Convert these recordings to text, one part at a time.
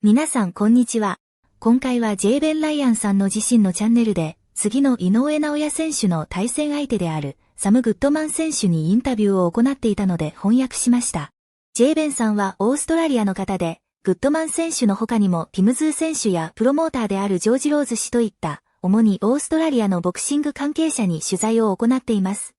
皆さんこんにちは。今回はジェイベン・ライアンさんの自身のチャンネルで、次の井上尚弥選手の対戦相手であるサム・グッドマン選手にインタビューを行っていたので翻訳しました。ジェイベンさんはオーストラリアの方で、グッドマン選手の他にもティムズー選手やプロモーターであるジョージ・ローズ氏といった、主にオーストラリアのボクシング関係者に取材を行っています。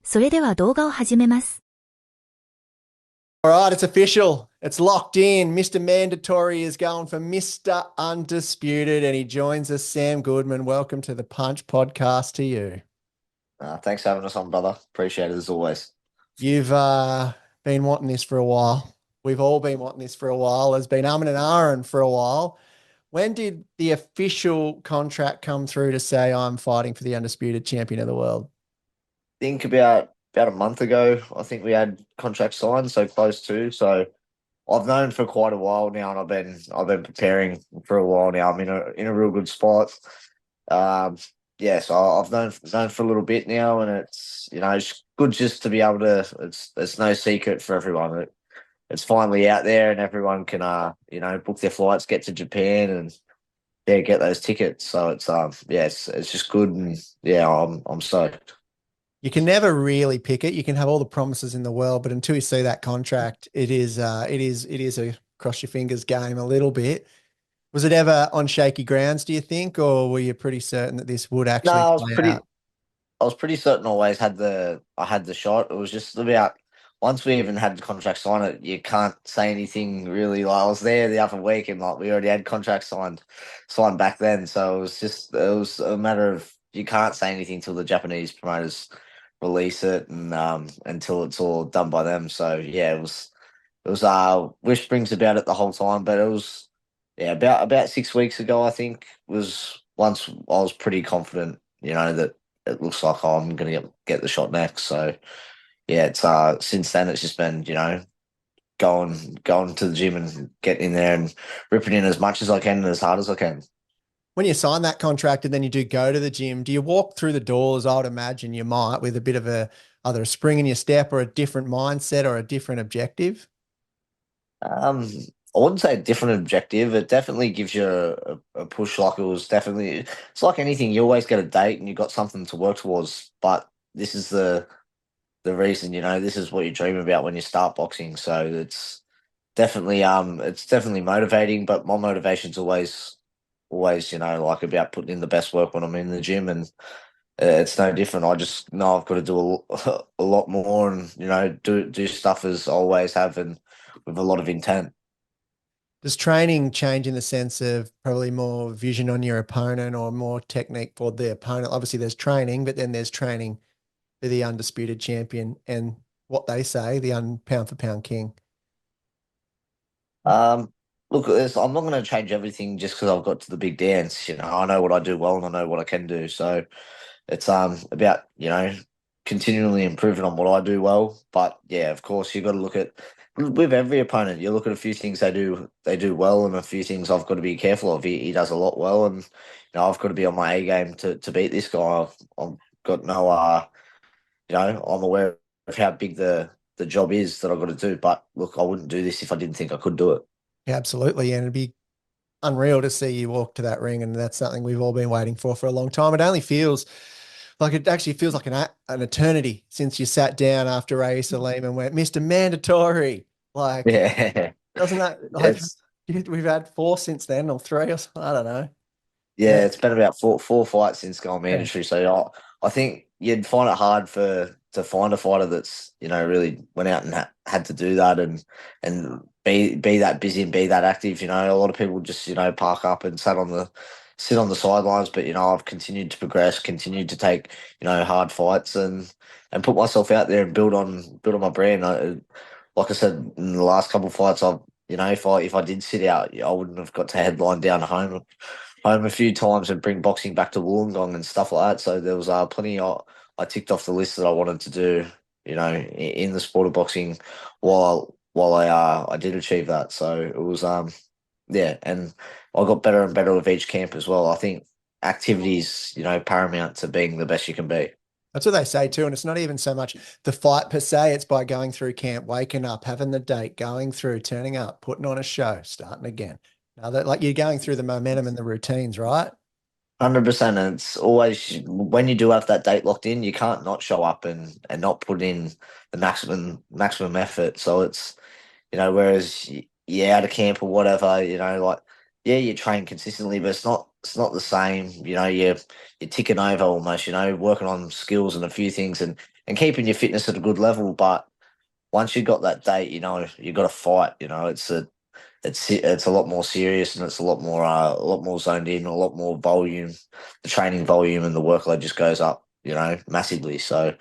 それでは動画を始めます。All right, it's official. It's locked in. Mr. Mandatory is going for Mr. Undisputed, and he joins us. Sam Goodman, welcome to the Punch podcast to you. Thanks for having us on, brother. Appreciate it as always. You've been wanting this for a while. We've all been wanting this for a while. There's been and ahhing for a while. When did the official contract come through to say I'm fighting for the undisputed champion of the world? Think about a month ago, I think we had contract signed, so close to. So I've known for quite a while now, and I've been preparing for a while now. I'm in a real good spot. Yeah, so I've known for a little bit now, and it's it's good just to be able to. It's no secret for everyone. It's finally out there, and everyone can book their flights, get to Japan, and get those tickets. So it's it's just good, and yeah, I'm stoked. You can never really pick it. You can have all the promises in the world, but until you see that contract, it is a cross your fingers game a little bit. Was it ever on shaky grounds, do you think, or were you pretty certain that this would actually play out? I was pretty certain I had the shot. It was just about once we even had the contract signed, you can't say anything really. Like I was there the other week, and like we already had contracts signed back then. So it was a matter of you can't say anything till the Japanese promoters release it, and until it's all done by them. So yeah, it was whisperings about it the whole time, but it was about 6 weeks ago, I think, was once I was pretty confident, that it looks like I'm gonna get the shot next. So yeah, it's since then it's just been going to the gym and getting in there and ripping in as much as I can and as hard as I can. When you sign that contract and then you do go to the gym, do you walk through the doors? I would imagine you might, with a bit of either a spring in your step or a different mindset or a different objective. I wouldn't say a different objective. It definitely gives you a push. Like it's like anything. You always get a date and you got something to work towards. But this is the reason. This is what you dream about when you start boxing. So it's definitely motivating. But my motivation's always like about putting in the best work when I'm in the gym, and it's no different. I just know I've got to do a lot more, and do stuff as I always have, and with a lot of intent. Does training change in the sense of probably more vision on your opponent or more technique for the opponent? Obviously there's training, but then there's training for the undisputed champion and what they say, the pound for pound king. Look, I'm not going to change everything just because I've got to the big dance. I know what I do well and I know what I can do. So it's about continually improving on what I do well. But yeah, of course, you've got to look at with every opponent. You look at a few things they do well, and a few things I've got to be careful of. He does a lot well, and I've got to be on my A game to beat this guy. I've got no I'm aware of how big the job is that I've got to do. But look, I wouldn't do this if I didn't think I could do it. Yeah, absolutely. And it'd be unreal to see you walk to that ring. And that's something we've all been waiting for a long time. It actually feels like an eternity since you sat down after Ray Salim and went, Mr. Mandatory. Like, Yeah. Doesn't that, like, we've had 4 since then, or 3 or something. I don't know. Yeah, it's been about four fights since going mandatory. Yeah. So I think you'd find it hard to find a fighter that's really went out and had to do that and be that busy and be that active. A lot of people just park up and sit on the sidelines. But I've continued to progress, continued to take hard fights and put myself out there and build on my brand. Like I said in the last couple of fights, I've if I did sit out, I wouldn't have got to headline down home a few times and bring boxing back to Wollongong and stuff like that. So there was plenty I ticked off the list that I wanted to do, in the sport of boxing while I did achieve that. So it was and I got better and better with each camp as well. I think activity is, paramount to being the best you can be. That's what they say too. And it's not even so much the fight per se. It's by going through camp, waking up, having the date, going through, turning up, putting on a show, starting again, Now that like you're going through the momentum and the routines, right? 100%. And it's always when you do have that date locked in, you can't not show up and not put in the maximum effort. So it's whereas you're out of camp or whatever, like yeah, you train consistently, but it's not the same. You're ticking over almost. Working on skills and a few things and keeping your fitness at a good level. But once you got that date, you got to fight. It's a lot more serious and it's a lot more zoned in, a lot more volume. The training volume and the workload just goes up, massively. So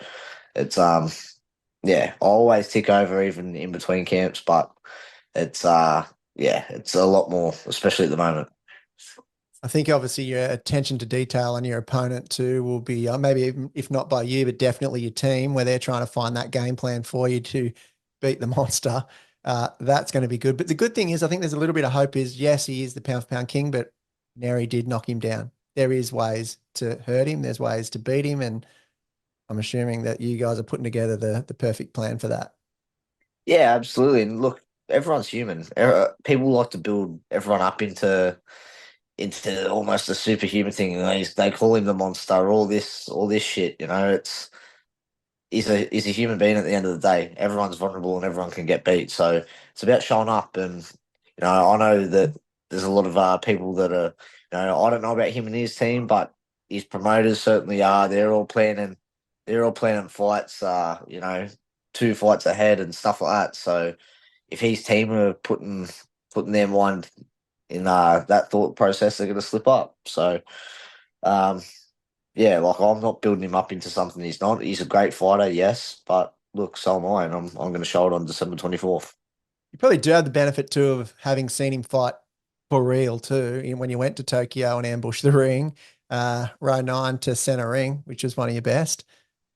it's yeah, I always tick over even in between camps, but it's yeah, it's a lot more, especially at the moment. I think obviously your attention to detail on your opponent too will be maybe even, if not by you, but definitely your team where they're trying to find that game plan for you to beat the monster. That's going to be good. But the good thing is, I think there's a little bit of hope is, yes, he is the pound for pound king, but Neri did knock him down. There is ways to hurt him. There's ways to beat him. And I'm assuming that you guys are putting together the perfect plan for that. Yeah, absolutely. And look, everyone's human. People like to build everyone up into almost a superhuman thing. They call him the monster. All this shit. He's a human being at the end of the day. Everyone's vulnerable and everyone can get beat. So it's about showing up. And I know that there's a lot of people that are. I don't know about him and his team, but his promoters certainly are. They're all planning. They're all planning fights. 2 fights ahead and stuff like that. So if his team are putting their mind in that thought process, they're going to slip up. So um, yeah, like I'm not building him up into something he's not. He's a great fighter, yes, but look, so am I, and I'm going to show it on December 24th. You probably do have the benefit too of having seen him fight for real too. When you went to Tokyo and ambushed the ring, row 9 to center ring, which was one of your best.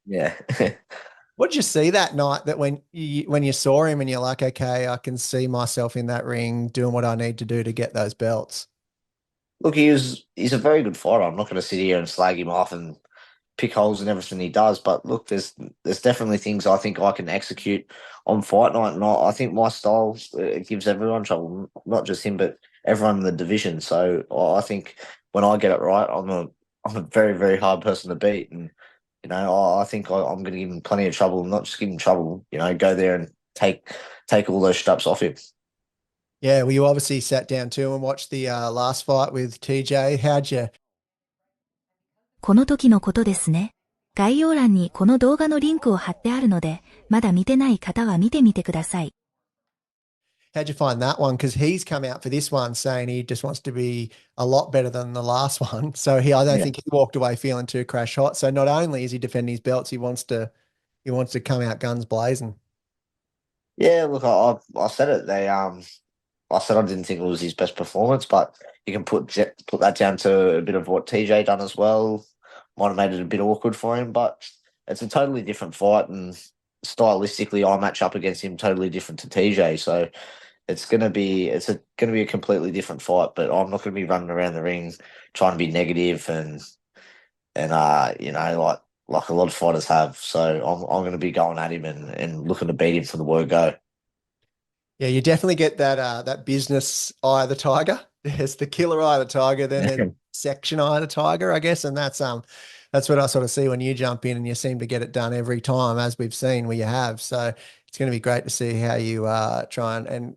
Yeah. What did you see that night that when you saw him and you're like, okay, I can see myself in that ring doing what I need to do to get those belts? Look, he's a very good fighter. I'm not going to sit here and slag him off and pick holes in everything he does. But look, there's definitely things I think I can execute on fight night, and I think my style it gives everyone trouble, not just him, but everyone in the division. So I think when I get it right, I'm a very very hard person to beat, and I think I'm going to give him plenty of trouble, not just give him trouble. Go there and take all those straps off him. Yeah, well, you obviously sat down too and watched the last fight with TJ. How'd you この時のことですね。概要欄にこの動画のリンクを貼ってあるので、まだ見てない方は見てみてください。How'd you find that one? Because he's come out for this one saying he just wants to be a lot better than the last one. So I don't think he walked away feeling too crash hot. So not only is he defending his belts, he wants to come out guns blazing. Yeah, look, I said it. I said I didn't think it was his best performance, but you can put that down to a bit of what TJ done as well. Might have made it a bit awkward for him, but it's a totally different fight, and stylistically, I match up against him totally different to TJ. So it's gonna be a completely different fight. But I'm not gonna be running around the ring trying to be negative and like a lot of fighters have. So I'm gonna be going at him and looking to beat him from the word go. Yeah, you definitely get that business eye of the tiger. There's the killer eye of the tiger, then there's section eye of the tiger, I guess, and that's what I sort of see when you jump in and you seem to get it done every time, as we've seen where you have. So it's going to be great to see how you try and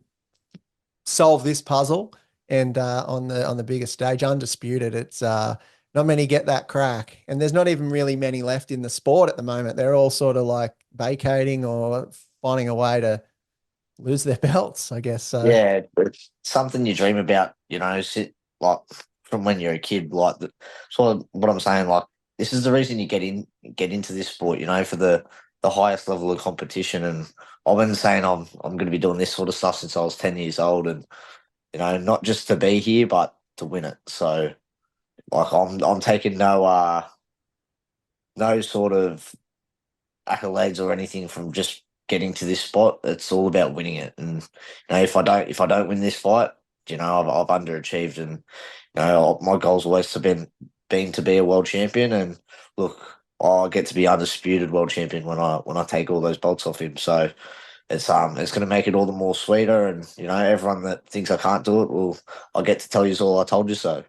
solve this puzzle. And on the biggest stage, undisputed, it's not many get that crack, and there's not even really many left in the sport at the moment. They're all sort of like vacating or finding a way to lose their belts, I guess. So Yeah, it's something you dream about, like from when you're a kid, like sort of what I'm saying, like this is the reason you get into this sport, for the highest level of competition. And I've been saying I'm going to be doing this sort of stuff since I was 10 years old, and not just to be here, but to win it. So like I'm taking no sort of accolades or anything from just getting to this spot. It's all about winning it. And if I don't win this fight, I've underachieved. And my goal's always been to be a world champion. And look, I get to be undisputed world champion when I take all those belts off him. So it's going to make it all the more sweeter. And everyone that thinks I can't do it, well, I get to tell you all I told you so.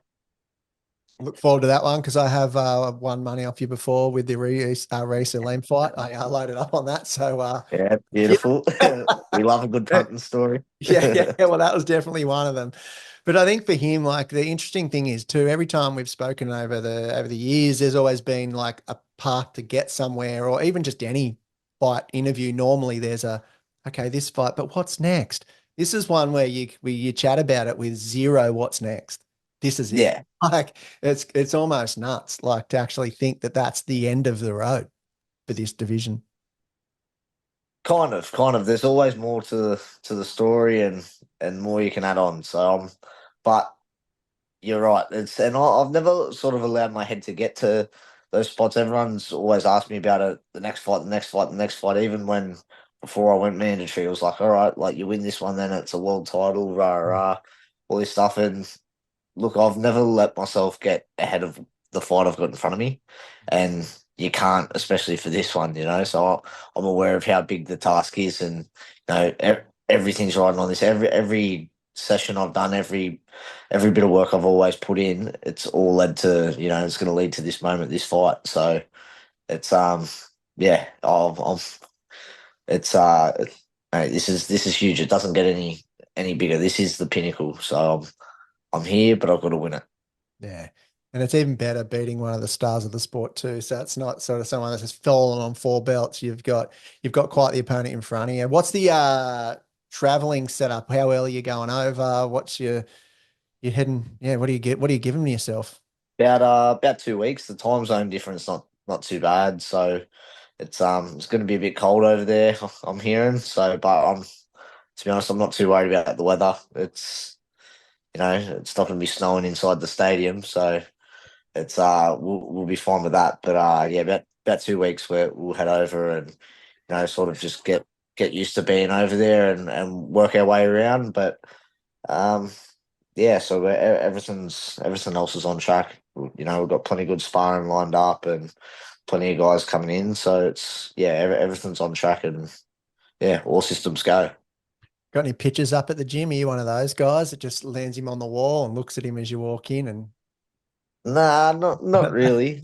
Look forward to that one because I have won money off you before with the Reese Elaine fight. I loaded up on that. So yeah, beautiful. We love a good punting story. yeah. Well, that was definitely one of them. But I think for him, like the interesting thing is too, every time we've spoken over the years, there's always been like a path to get somewhere, or even just any fight interview. Normally, there's okay, this fight, but what's next? This is one where you chat about it with zero. What's next? This is it. Yeah. Like it's almost nuts. Like to actually think that that's the end of the road for this division. Kind of. There's always more to the story and more you can add on. So, but you're right. I've never sort of allowed my head to get to those spots. Everyone's always asked me about it. The next fight. Even when before I went mandatory, it was like, all right, like you win this one, then it's a world title, all this stuff. And look, I've never let myself get ahead of the fight I've got in front of me, and you can't, especially for this one, So I'm aware of how big the task is, and everything's riding on this. Every session I've done, every bit of work I've always put in, it's all led to it's going to lead to this moment, this fight. So it's yeah, it's mate, this is huge. It doesn't get any bigger. This is the pinnacle. So I'm here, but I've got to win it. Yeah. And it's even better beating one of the stars of the sport too. So it's not sort of someone that's just fallen on 4 belts. You've got quite the opponent in front of you. What's the traveling setup? How early are you going over? What's you're heading? Yeah, what do you giving yourself? About 2 weeks. The time zone difference not too bad. So it's going to be a bit cold over there, I'm hearing. So, but to be honest, I'm not too worried about the weather. It's it's not going to be snowing inside the stadium, so it's we'll be fine with that. But yeah, about 2 weeks we'll head over and sort of just get used to being over there and work our way around. But yeah, so everything else is on track. We've got plenty of good sparring lined up and plenty of guys coming in. So it's everything's on track and yeah, all systems go. Got any pictures up at the gym? Are you one of those guys that just lands him on the wall and looks at him as you walk in? And Nah, not really.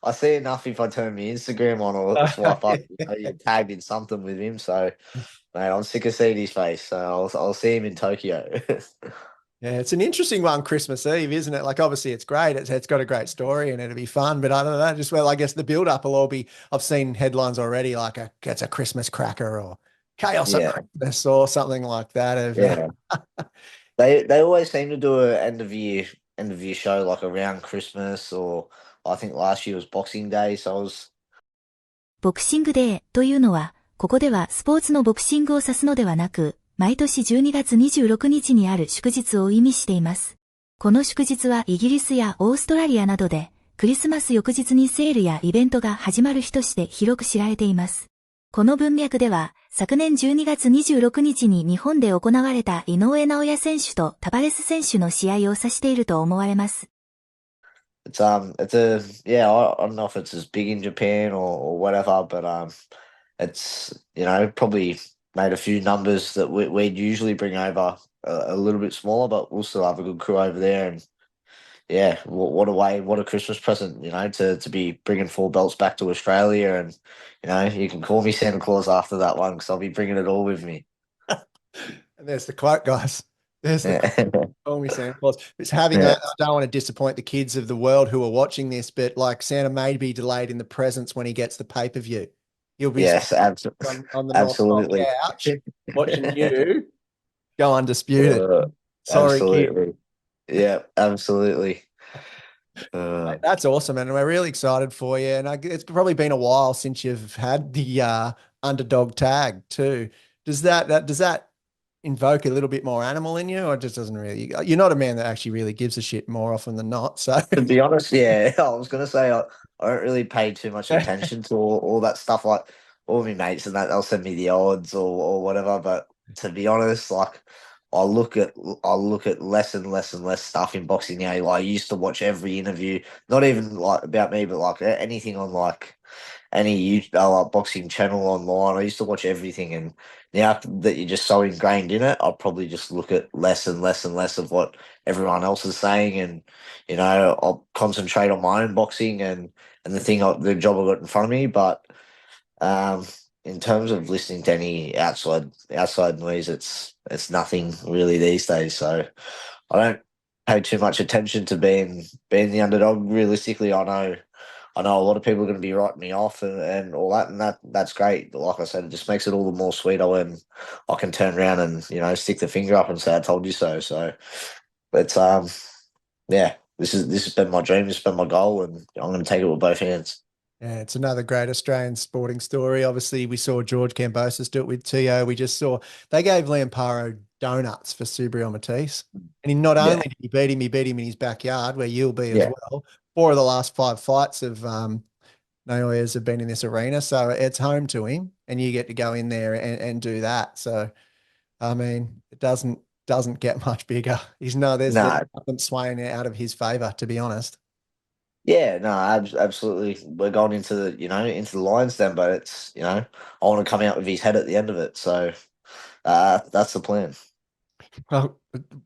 I see enough if I turn my Instagram on or swipe up. You tagged in something with him, so mate, I'm sick of seeing his face. So I'll see him in Tokyo. yeah, it's an interesting one, Christmas Eve, isn't it? Like, obviously, it's great. It's got a great story and it'll be fun. But I don't know, just I guess the build up will all be. I've seen headlines already, like it's a Christmas cracker or chaos at Christmas or something like that. Yeah. They always seem to do a end of year show like around Christmas, or I think last year was Boxing Day, so I was ボクシングデーというのは、ここではスポーツのボクシングを指すのではなく、毎年12月26日にある祝日を意味しています。この祝日はイギリスやオーストラリアなどで、クリスマス翌日にセールやイベントが始まる日として広く知られています。この文脈では、昨年12月26日に日本で行われた井上尚弥選手とタバレス選手の試合を指していると思われます。It's I don't know if it's as big in Japan or whatever, but it's probably made a few numbers that we'd usually bring over a little bit smaller, but we'll still have a good crew over there. And yeah, what a Christmas present, to be bringing 4 belts back to Australia. And you can call me Santa Claus after that one because I'll be bringing it all with me. And there's the quote, guys. There's the quote. Call me Santa Claus. It's having that. I don't want to disappoint the kids of the world who are watching this, but like Santa may be delayed in the presents when he gets the pay-per-view. He'll be on the absolutely couch watching you go undisputed. Sorry, absolutely. kid. Yeah, absolutely. Mate, that's awesome, and we're really excited for you. And it's probably been a while since you've had the underdog tag too. Does that invoke a little bit more animal in you, or it just doesn't really? You're not a man that actually really gives a shit more often than not. So to be honest, yeah, I was gonna say I don't really pay too much attention to all that stuff. Like all my mates and that, they'll send me the odds or whatever. But to be honest, like I look at less and less and less stuff in boxing now. Like, I used to watch every interview, not even like about me, but like anything on like boxing channel online. I used to watch everything, and now that you're just so ingrained in it, I'll probably just look at less and less and less of what everyone else is saying, and I'll concentrate on my own boxing and the job I got in front of me. But in terms of listening to any outside noise, it's nothing really these days. So I don't pay too much attention to being the underdog. Realistically, I know a lot of people are going to be writing me off and all that, and that's great. Like I said, it just makes it all the more sweeter when I can turn around and stick the finger up and say I told you so. So, but yeah, this has been my dream, this has been my goal, and I'm going to take it with both hands. Yeah, it's another great Australian sporting story. Obviously, we saw George Kambosos do it with Tio. We just saw they gave Liam Paro donuts for Subriel Matisse. And he not only did he beat him in his backyard, where you'll be as well. 4 of the last 5 fights of Naoya's have been in this arena. So it's home to him, and you get to go in there and do that. So, I mean, it doesn't get much bigger. There's nothing swaying out of his favour, to be honest. Yeah, no, absolutely. We're going into the Lions then, but it's, I want to come out with his head at the end of it. So that's the plan. Well,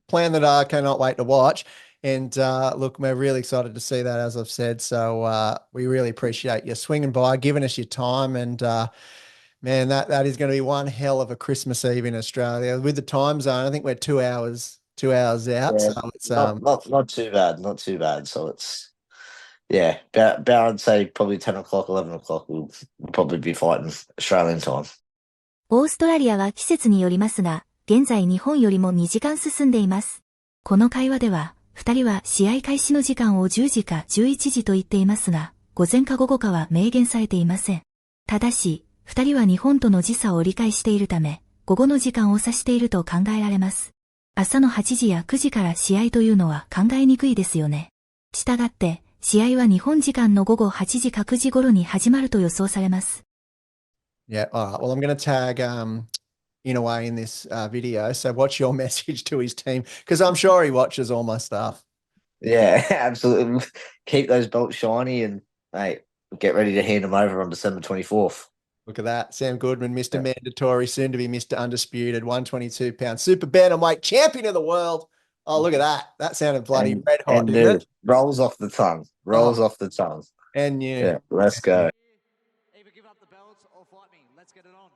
plan that I cannot wait to watch. And look, we're really excited to see that, as I've said. So we really appreciate you swinging by, giving us your time. And man, that is going to be one hell of a Christmas Eve in Australia with the time zone. I think we're 2 hours out. Yeah, so it's not too bad, not too bad. So it's. Yeah, about I'd say probably 10 o'clock, 11 o'clock we'll probably be fighting Australian time. オーストラリアは季節によりますが、現在日本よりも2時間進んでいます。この会話では、2人は試合開始の時間を10時か11時と言っていますが、午前か午後かは明言されていません。ただし、2人は日本との時差を理解しているため、午後の時間を指していると考えられます。朝の8時や9時から試合というのは考えにくいですよね。したがって、試合は日本時間の午後8時か9時頃に始まると予想されます。Yeah, all right. Well, I'm going to tag Inoue in this video. So what's your message to his team? Because I'm sure he watches all my stuff. Yeah, absolutely. Keep those belts shiny and, mate, get ready to hand them over on December 24th. Look at that. Sam Goodman, Mr. Mandatory, soon to be Mr. Undisputed, 122-pound super bantamweight champion of the world. Oh, look at that. That sounded bloody red hot, didn't it? Rolls off the tongue. Rolls off the tongue. And you. Yeah, let's go. Either give up the belts or fight me. Let's get it on.